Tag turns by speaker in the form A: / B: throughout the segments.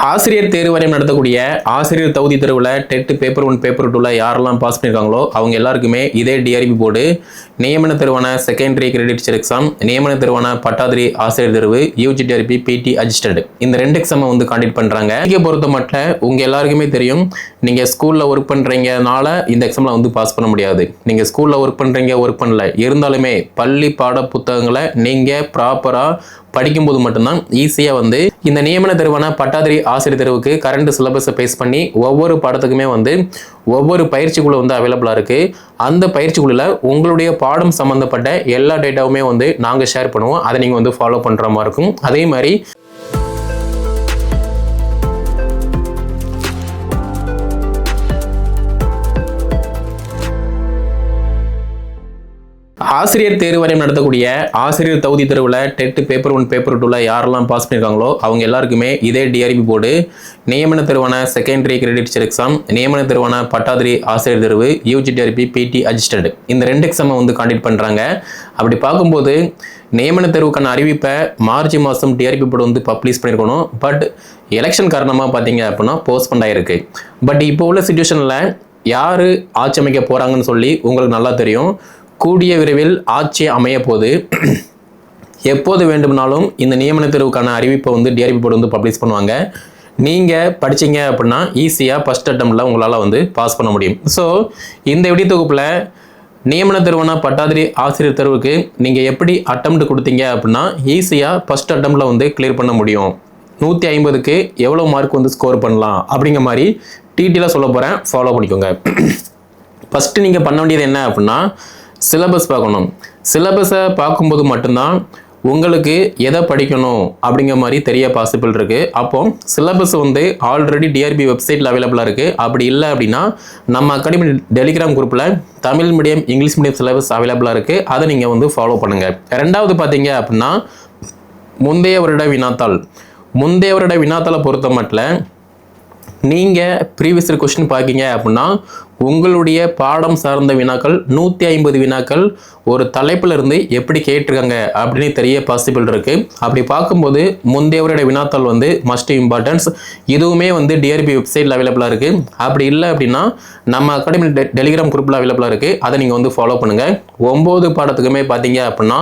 A: ஆசிரியர் தேர்வு வாரியம் நடத்தக்கூடிய ஆசிரியர் தகுதி தேர்வில் டெட் பேப்பர் 1 பேப்பர் 2ல யாரெல்லாம் பாஸ் பண்ணியிருக்காங்களோ அவங்க எல்லாருக்குமே இதே டிஆர்பி போர்டு நியமன தேர்வான செகண்டரி கிரெடிட் டீச்சர் எக்ஸாம், நியமன தேர்வான பட்டாதிரி ஆசிரியர் தேர்வு, யூஜி டிஆர்பி பிடி அசிஸ்டன்ட், இந்த 2 எக்ஸாமை வந்து காண்டக்ட் பண்றாங்க. இங்கே பொறுத்த மட்டும் உங்க எல்லாருக்குமே தெரியும், நீங்க ஸ்கூல்ல ஒர்க் பண்றீங்கனால இந்த எக்ஸாம்ல வந்து பாஸ் பண்ண முடியாது. நீங்க ஸ்கூல்ல ஒர்க் பண்றீங்க, ஒர்க் பண்ணல இருந்தாலுமே பள்ளி பாட புத்தகங்களை நீங்க ப்ராப்பரா படிக்கும்போது மட்டும்தான் ஈஸியா வந்து இந்த நியமன தேர்வான பட்டாதிரி ஆசிரியர் தேர்வுக்கு கரண்ட் சிலபஸை பேஸ் பண்ணி ஒவ்வொரு பாடத்துக்குமே வந்து ஒவ்வொரு பயிற்சி குழு வந்து அவைலபிளா இருக்கு. அந்த பயிற்சி குழுல உங்களுடைய பாடம் சம்பந்தப்பட்ட எல்லா டேட்டாவுமே வந்து நாங்க ஷேர் பண்ணுவோம். அதை நீங்க வந்து ஃபாலோ பண்ற மாதிரி இருக்கும். அதே மாதிரி ஆசிரியர் தேர்வு வாரியம் நடத்தக்கூடிய ஆசிரியர் தகுதி தேர்வில் டெட் பேப்பர் 1 பேப்பர் 2ல யாரெல்லாம் பாஸ் பண்ணியிருக்காங்களோ அவங்க எல்லாருக்குமே இதே டிஆர்பி போர்டு நியமன தேர்வான செகண்டரி கிரெடிட் டீச்சர் எக்ஸாம், நியமன தேர்வான பட்டாதிரி ஆசிரியர் தேர்வு, யூஜி டிஆர்பி பிடி அசிஸ்டன்ட், இந்த 2 எக்ஸாமை வந்து காண்டக்ட் பண்றாங்க. அப்படி பார்க்கும்போது நியமன தேர்வுக்கான அறிவிப்பை மார்ச் மாதம் டிஆர்பி போர்டு வந்து பப்ளிஷ் பண்ணியிருக்கணும். பட் எலெக்ஷன் காரணமாக பார்த்தீங்க அப்படின்னா போஸ்ட்பண்ட் ஆயிருக்கு. பட் இப்போ உள்ள சிச்சுவேஷனில் யார் ஆட்சி அமைக்க போகிறாங்கன்னு சொல்லி உங்களுக்கு நல்லா தெரியும். கூடிய விரைவில் ஆட்சி அமைய போது எப்போது வேண்டுமானாலும் இந்த நியமன தேர்வுக்கான அறிவிப்பை வந்து டிஆர்பி போர்டு வந்து பப்ளிஷ் பண்ணுவாங்க. நீங்கள் படிச்சீங்க அப்படின்னா ஈஸியாக ஃபர்ஸ்ட் அட்டம்ப்ட்ல உங்களால் வந்து பாஸ் பண்ண முடியும். ஸோ இந்த வீடியோ தொகுப்பில் நியமன தேர்வான பட்டாதிரி ஆசிரியர் தேர்வுக்கு நீங்கள் எப்படி அட்டம்ப்ட் கொடுத்தீங்க அப்படின்னா ஈஸியாக ஃபர்ஸ்ட் அட்டம்ப்ட்ல வந்து கிளியர் பண்ண முடியும், 150க்கு எவ்வளோ மார்க் வந்து ஸ்கோர் பண்ணலாம் அப்படிங்கிற மாதிரி டீட்டெயிலாக சொல்ல போகிறேன். ஃபாலோ பண்ணிக்கோங்க. ஃபஸ்ட்டு நீங்கள் பண்ண வேண்டியது என்ன அப்படின்னா சிலபஸ் பார்க்கணும். சிலபஸை பார்க்கும்போது மட்டும்தான் உங்களுக்கு எதை படிக்கணும் அப்படிங்கிற மாதிரி தெரிய பாசிபிள் இருக்குது. அப்போ சிலபஸ் வந்து ஆல்ரெடி டிஆர்பி வெப்சைட்டில் அவைலபிளாக இருக்குது. அப்படி இல்லை அப்படின்னா நம்ம அகாடமி டெலிகிராம் குரூப்பில் Tamil medium English medium syllabus அவைலபிளாக இருக்குது. அதை நீங்கள் வந்து ஃபாலோ பண்ணுங்கள். ரெண்டாவது பார்த்தீங்க அப்படின்னா முந்தைய வருட வினாத்தாள். முந்தைய வருட வினாத்தாளை பொறுத்த மட்டும் நீங்கள் ப்ரீவியஸ் இயர் கொஸ்டின் பார்க்கிங்க அப்படின்னா உங்களுடைய பாடம் சார்ந்த வினாக்கள் 150 வினாக்கள் ஒரு தலைப்பில் இருந்து எப்படி கேட்டிருக்காங்க அப்படின்னு தெரிய பாசிபிள் இருக்குது. அப்படி பார்க்கும்போது முந்தைய வருட வினாத்தாள் வந்து மஸ்ட் இம்பார்ட்டன்ஸ். இதுவுமே வந்து டிஆர்பி வெப்சைட்டில் அவைலபிளாக இருக்குது. அப்படி இல்லை அப்படின்னா நம்ம அகாடமி டெலிகிராம் குரூப்பில் அவைலபிளாக இருக்குது. அதை நீங்கள் வந்து ஃபாலோ பண்ணுங்கள். 9 பாடத்துக்குமே பார்த்தீங்க அப்படின்னா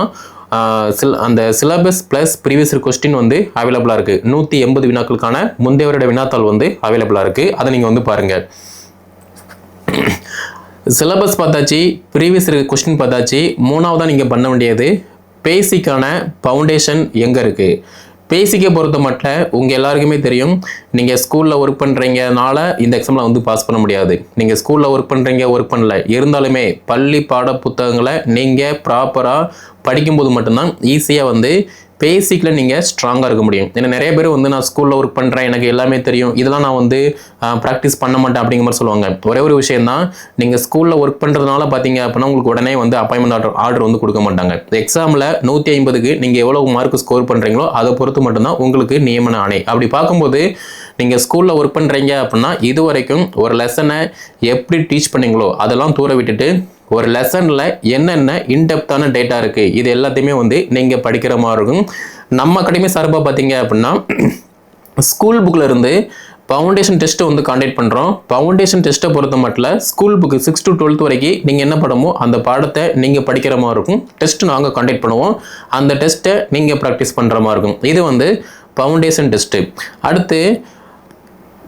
A: அந்த syllabus plus previous year question வந்து அவைலபிளாக இருக்குது. 180 வினாக்களுக்கான முந்தைய வருட வினாத்தாள் வந்து அவைலபிளாக இருக்குது. அதை நீங்கள் வந்து பாருங்கள். சிலபஸ் பார்த்தாச்சு, ப்ரீவியஸ் இயர் கொஸ்டின் பார்த்தாச்சு. மூணாவதாக நீங்கள் பண்ண வேண்டியது பேசிக்கான ஃபவுண்டேஷன் எங்கே இருக்குது. பேசிக்கை பொறுத்த மட்டும் உங்கள் எல்லாருக்குமே தெரியும், நீங்கள் ஸ்கூலில் ஒர்க் பண்ணுறீங்கனால இந்த எக்ஸாமில் வந்து பாஸ் பண்ண முடியாது. நீங்கள் ஸ்கூலில் ஒர்க் பண்ணுறீங்க, ஒர்க் பண்ணல இருந்தாலுமே பள்ளி பாட புத்தகங்களை நீங்கள் ப்ராப்பராக படிக்கும்போது மட்டும்தான் ஈஸியாக வந்து பேசிக்கில் நீங்கள் ஸ்ட்ராங்காக இருக்க முடியும். ஏன்னா நிறைய பேர் வந்து நான் ஸ்கூலில் ஒர்க் பண்ணுறேன், எனக்கு எல்லாமே தெரியும், இதெல்லாம் நான் வந்து ப்ராக்டிஸ் பண்ண மாட்டேன் அப்படிங்கிற மாதிரி சொல்லுவாங்க. ஒரே ஒரு விஷயம் தான், நீங்கள் ஸ்கூலில் ஒர்க் பண்ணுறதுனால பார்த்தீங்க அப்படின்னா உங்களுக்கு உடனே வந்து அப்பாயின்மெண்ட் ஆர்டர் வந்து கொடுக்க மாட்டாங்க. எக்ஸாமில் 150க்கு நீங்கள் எவ்வளோ மார்க் ஸ்கோர் பண்ணுறீங்களோ அதை பொறுத்து மட்டும்தான் உங்களுக்கு நியமன ஆணை. அப்படி பார்க்கும்போது நீங்கள் ஸ்கூலில் ஒர்க் பண்ணுறீங்க அப்படின்னா இது வரைக்கும் ஒரு லெசனை எப்படி டீச் பண்ணீங்களோ அதெல்லாம் தூர விட்டுட்டு ஒரு லெசனில் என்னென்ன இன்டெப்த்தான டேட்டா இருக்குது இது எல்லாத்தையுமே வந்து நீங்கள் படிக்கிற மாதிரி இருக்கும். நம்ம அகாடமி சார்பாக பார்த்தீங்க அப்படின்னா ஸ்கூல் புக்கில் இருந்து ஃபவுண்டேஷன் டெஸ்ட்டை வந்து காண்டக்ட் பண்ணுறோம். ஃபவுண்டேஷன் டெஸ்ட்டை பொறுத்த மட்டும் ஸ்கூல் புக்கு 6 to 12 வரைக்கும் நீங்கள் என்ன பண்ணமோ அந்த பாடத்தை நீங்கள் படிக்கிற மாதிரி இருக்கும். டெஸ்ட் நாங்கள் காண்டக்ட் பண்ணுவோம். அந்த டெஸ்ட்டை நீங்கள் ப்ராக்டிஸ் பண்ணுற மாதிரி இருக்கும். இது வந்து ஃபவுண்டேஷன் டெஸ்ட்டு. அடுத்து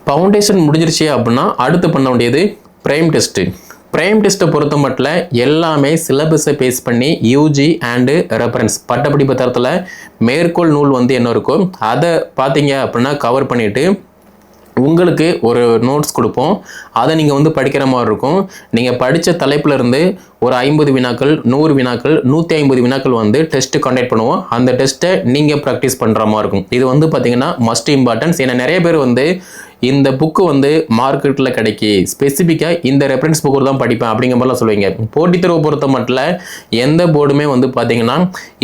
A: ஃபவுண்டேஷன் முடிஞ்சிருச்சு அப்படின்னா அடுத்து பண்ண வேண்டியது பிரைம் டெஸ்ட்டு. பிரைம் டெஸ்ட்டை பொறுத்த மட்டும் எல்லாமே சிலபஸை பேஸ் பண்ணி யூஜி அண்டு ரெஃபரன்ஸ் பட்டப்படிப்பு தரத்தில் மேற்கோள் நூல் வந்து என்ன இருக்கோ அதை பார்த்தீங்க அப்படின்னா கவர் பண்ணிவிட்டு உங்களுக்கு ஒரு நோட்ஸ் கொடுப்போம். அதை நீங்கள் வந்து படிக்கிற மாதிரி இருக்கும். நீங்கள் படித்த தலைப்பில் இருந்து ஒரு 50 வினாக்கள், 100 வினாக்கள், 150 வினாக்கள் வந்து டெஸ்ட்டு கண்டக்ட் பண்ணுவோம். அந்த டெஸ்ட்டை நீங்கள் ப்ராக்டிஸ் பண்ணுற மாதிரி இருக்கும். இது வந்து பார்த்தீங்கன்னா மஸ்ட் இம்பார்ட்டன்ஸ். ஏன்னா நிறைய பேர் வந்து இந்த புக்கு வந்து மார்க்கெட்டில் கிடைக்கி ஸ்பெசிஃபிக்காக இந்த ரெஃபரன்ஸ் புக்கு தான் படிப்பேன் அப்படிங்கிற மாதிரிலாம் சொல்லுவீங்க. போட்டித் தேர்வு பொறுத்த மட்டும் எந்த போர்டுமே வந்து பார்த்தீங்கன்னா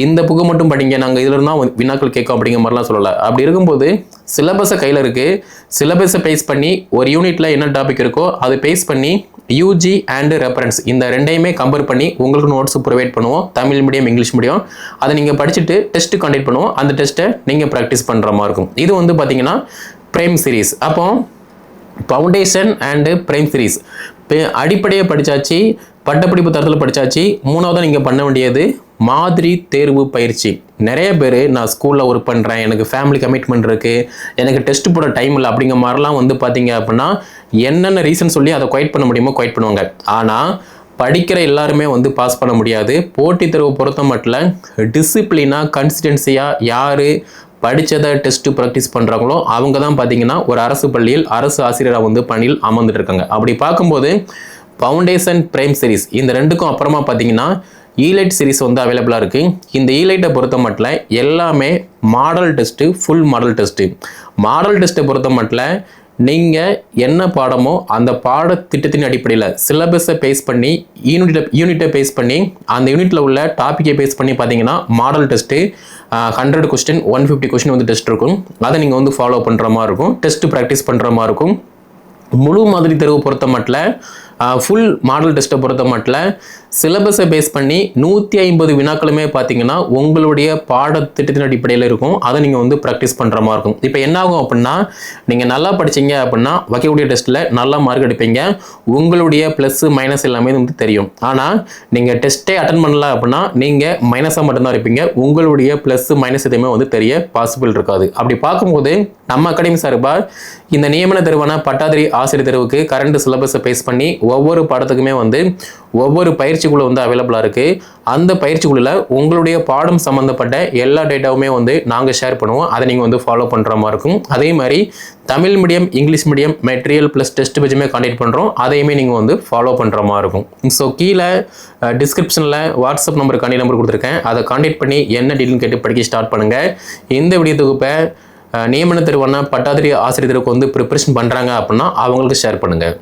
A: இந்த புக்கு மட்டும் படிங்க, நாங்கள் இதில் தான் வினாக்கள் கேட்கும் அப்படிங்கிற மாதிரிலாம் சொல்லலை. அப்படி இருக்கும்போது சிலபஸை கையில் இருக்குது. சிலபஸை பேஸ் பண்ணி ஒரு யூனிட்டில் என்ன டாபிக் இருக்கோ அதை பேஸ் பண்ணி யூஜி அண்ட் ரெஃபரன்ஸ் இந்த ரெண்டையுமே கம்பேர் பண்ணி உங்களுக்கு நோட்ஸ் ப்ரொவைட் பண்ணுவோம். Tamil medium, English medium. அதை நீங்கள் படிச்சுட்டு டெஸ்ட் கண்டக்ட் பண்ணுவோம். அந்த டெஸ்ட்டை நீங்கள் ப்ராக்டிஸ் பண்ணுற மாதிரி இருக்கும். இது வந்து பார்த்தீங்கன்னா பிரைம் சீரீஸ். அப்போ ஃபவுண்டேஷன் அண்டு பிரைம் சீரீஸ் அடிப்படையை படித்தாச்சு, பட்டப்படிப்பு தரத்தில் படித்தாச்சு. மூணாவதாக நீங்கள் பண்ண வேண்டியது மாதிரி தேர்வு பயிற்சி. நிறைய பேர் நான் ஸ்கூலில் ஒர்க் பண்ணுறேன், எனக்கு ஃபேமிலி கமிட்மெண்ட் இருக்குது, எனக்கு டெஸ்ட் போட டைம் இல்லை அப்படிங்கிற மாதிரிலாம் வந்து பார்த்தீங்க அப்படின்னா என்னென்ன ரீசன் சொல்லி அதை குவைட் பண்ண முடியுமோ குவைட் பண்ணுவாங்க. ஆனால் படிக்கிற எல்லாருமே வந்து பாஸ் பண்ண முடியாது. போட்டித் தேர்வு பொறுத்த மட்டும் டிசிப்ளினாக கன்சிஸ்டன்சியாக யார் படித்ததை டெஸ்ட்டு ப்ராக்டிஸ் பண்ணுறாங்களோ அவங்க தான் பார்த்தீங்கன்னா ஒரு அரசு பள்ளியில் அரசு ஆசிரியராக வந்து பணியில் அமர்ந்துட்டு இருக்காங்க. அப்படி பார்க்கும்போது ஃபவுண்டேஷன் பிரைம் சீரீஸ் இந்த ரெண்டுக்கும் அப்புறமா பார்த்தீங்கன்னா ஈலைட் சீரீஸ் வந்து அவைலபிளாக இருக்குது. இந்த ஈலைட்டை பொறுத்த மட்டும் எல்லாமே model test, full model test. Model டெஸ்ட்டை பொறுத்த மட்டும் நீங்கள் என்ன பாடமோ அந்த பாடத்திட்டத்தின் அடிப்படையில் சிலபஸை பேஸ் பண்ணி யூனிட்டை பேஸ் பண்ணி அந்த யூனிட்டில் உள்ள டாப்பிக்கை பேஸ் பண்ணி பார்த்தீங்கன்னா மாடல் டெஸ்ட்டு 100 கொஸ்டின் 150 கொஸ்டின் வந்து டெஸ்ட் இருக்கும். அதை நீங்கள் வந்து ஃபாலோ பண்ணுற மாதிரி இருக்கும், டெஸ்ட்டு ப்ராக்டிஸ் பண்ணுற மாதிரி இருக்கும். முழு மாதிரி தேர்வு பொறுத்த மட்டும் ஃபுல் மாடல் டெஸ்ட்டை பொறுத்த மட்டும் சிலபஸை பேஸ் பண்ணி 150 வினாக்களுமே பார்த்தீங்கன்னா உங்களுடைய பாடத்திட்டத்தின் அடிப்படையில் இருக்கும். அதை நீங்கள் வந்து ப்ராக்டிஸ் பண்ணுற மாதிரி இருக்கும். இப்போ என்ன ஆகும் அப்படின்னா நீங்கள் நல்லா படிச்சீங்க அப்படின்னா வைக்கக்கூடிய டெஸ்ட்டில் நல்லா மார்க் எடுப்பீங்க, உங்களுடைய ப்ளஸ் மைனஸ் எல்லாமே வந்து தெரியும். ஆனால் நீங்கள் டெஸ்ட்டே அட்டன் பண்ணல அப்படின்னா நீங்கள் மைனஸாக மட்டும்தான் இருப்பீங்க, உங்களுடைய ப்ளஸ் மைனஸ் எதுவுமே வந்து தெரிய பாசிபிள் இருக்காது. அப்படி பார்க்கும்போது நம்ம அகாடமி சார்பாக இந்த நியமன தேர்வான பட்டாதாரி ஆசிரியர் தேர்வுக்கு கரண்ட் சிலபஸை பேஸ் பண்ணி ஒவ்வொரு பாடத்துக்குமே வந்து ஒவ்வொரு பயிற்சிக்குழு வந்து அவைலபிளாக இருக்குது. அந்த பயிற்சிக்குழுவில் உங்களுடைய பாடம் சம்மந்தப்பட்ட எல்லா டேட்டாவுமே வந்து நாங்கள் ஷேர் பண்ணுவோம். அதை நீங்கள் வந்து ஃபாலோ பண்ணுற மாதிரி இருக்கும். அதே மாதிரி Tamil medium, English medium material plus test பேஜுமே கான்டெக்ட் பண்ணுறோம். அதையுமே நீங்கள் வந்து ஃபாலோ பண்ணுற மாதிரி இருக்கும். ஸோ கீழே டிஸ்கிரிப்ஷனில் வாட்ஸ்அப் நம்பர் நம்பர் கொடுத்துருக்கேன். அதை கான்டெக்ட் பண்ணி என்ன டீட்டெயில் கேட்டு படிக்க ஸ்டார்ட் பண்ணுங்கள். இந்த வீடியோ தொகுப்பை நியமன தேர்வான பட்டாதாரி ஆசிரியர் தேர்வுக்கு வந்து ப்ரிப்பரேஷன் பண்ணுறாங்க அப்படின்னா அவங்களுக்கு ஷேர் பண்ணுங்கள்.